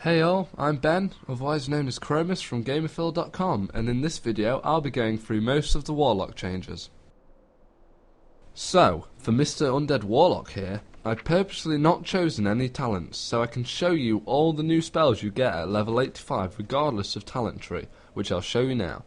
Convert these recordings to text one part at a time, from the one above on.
Hey all, I'm Ben, otherwise known as Chromus from gamerfill.com, and in this video I'll be going through most of the Warlock changes. So, for Mr. Undead Warlock here, I've purposely not chosen any talents, so I can show you all the new spells you get at level 85 regardless of talent tree, which I'll show you now.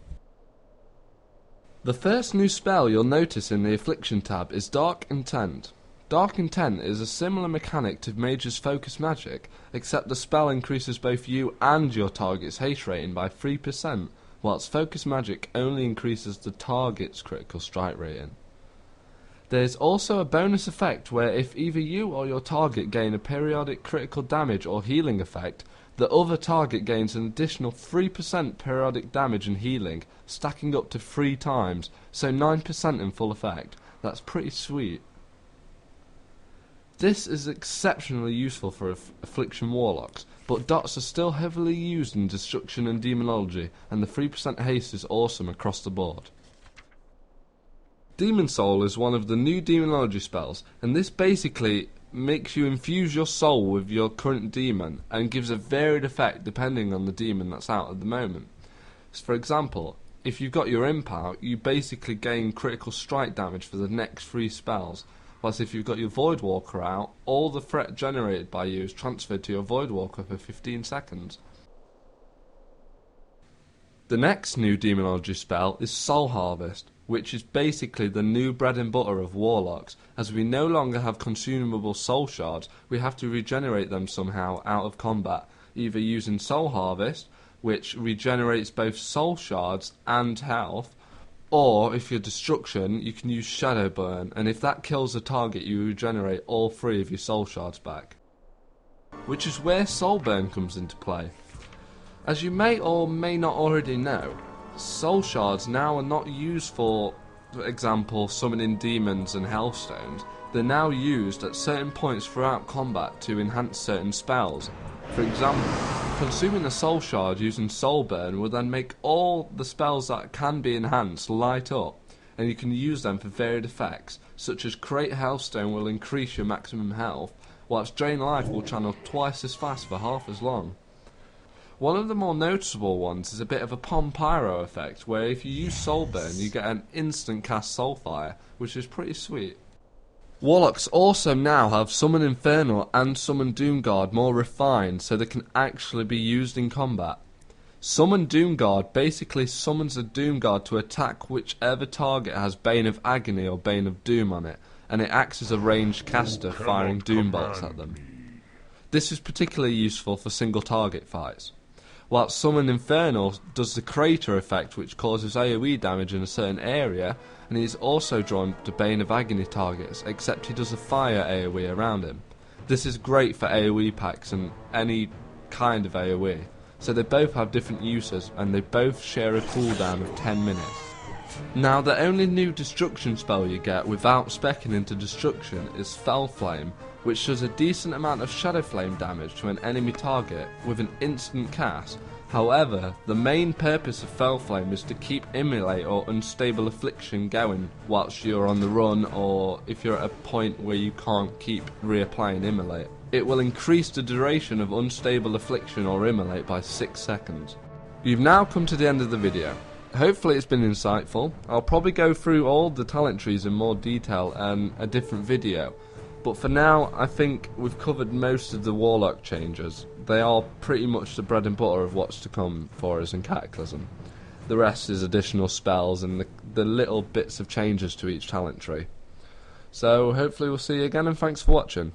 The first new spell you'll notice in the Affliction tab is Dark Intent. Dark Intent is a similar mechanic to Mage's Focus Magic, except the spell increases both you and your target's haste rating by 3%, whilst Focus Magic only increases the target's critical strike rating. There is also a bonus effect where if either you or your target gain a periodic critical damage or healing effect, the other target gains an additional 3% periodic damage and healing, stacking up to 3 times, so 9% in full effect. That's pretty sweet. This is exceptionally useful for Affliction Warlocks, but dots are still heavily used in Destruction and Demonology, and the 3% haste is awesome across the board. Demon Soul is one of the new Demonology spells, and this basically makes you infuse your soul with your current demon, and gives a varied effect depending on the demon that's out at the moment. So for example, if you've got your Imp out, you basically gain critical strike damage for the next 3 spells. Plus, if you've got your Voidwalker out, all the threat generated by you is transferred to your Voidwalker for 15 seconds. The next new Demonology spell is Soul Harvest, which is basically the new bread and butter of Warlocks. As we no longer have consumable soul shards, we have to regenerate them somehow out of combat, either using Soul Harvest, which regenerates both soul shards and health, or, if you're Destruction, you can use Shadow Burn, and if that kills a target, you regenerate all 3 of your soul shards back. Which is where Soul Burn comes into play. As you may or may not already know, soul shards now are not used for example, summoning demons and hellstones. They're now used at certain points throughout combat to enhance certain spells. For example, consuming a soul shard using Soul Burn will then make all the spells that can be enhanced light up, and you can use them for varied effects, such as Create Hellstone will increase your maximum health, whilst Drain Life will channel twice as fast for half as long. One of the more noticeable ones is a bit of a Pom Pyro effect, where if you use Soul Burn you get an instant cast Soulfire, which is pretty sweet. Warlocks also now have Summon Infernal and Summon Doomguard more refined, so they can actually be used in combat. Summon Doomguard basically summons a Doomguard to attack whichever target has Bane of Agony or Bane of Doom on it, and it acts as a ranged caster firing Doom bolts at them. This is particularly useful for single target fights. Whilst Summon Infernal does the Crater effect, which causes AoE damage in a certain area, and he is also drawn to Bane of Agony targets, except he does a fire AoE around him. This is great for AoE packs and any kind of AoE, so they both have different uses, and they both share a cooldown of 10 minutes. Now, the only new Destruction spell you get without speccing into Destruction is Fell Flame, which does a decent amount of Shadow Flame damage to an enemy target with an instant cast. However, the main purpose of Fell Flame is to keep Immolate or Unstable Affliction going whilst you're on the run, or if you're at a point where you can't keep reapplying Immolate. It will increase the duration of Unstable Affliction or Immolate by 6 seconds. You've now come to the end of the video. Hopefully it's been insightful. I'll probably go through all the talent trees in more detail in a different video. But for now, I think we've covered most of the Warlock changes. They are pretty much the bread and butter of what's to come for us in Cataclysm. The rest is additional spells and the little bits of changes to each talent tree. So hopefully we'll see you again, and thanks for watching.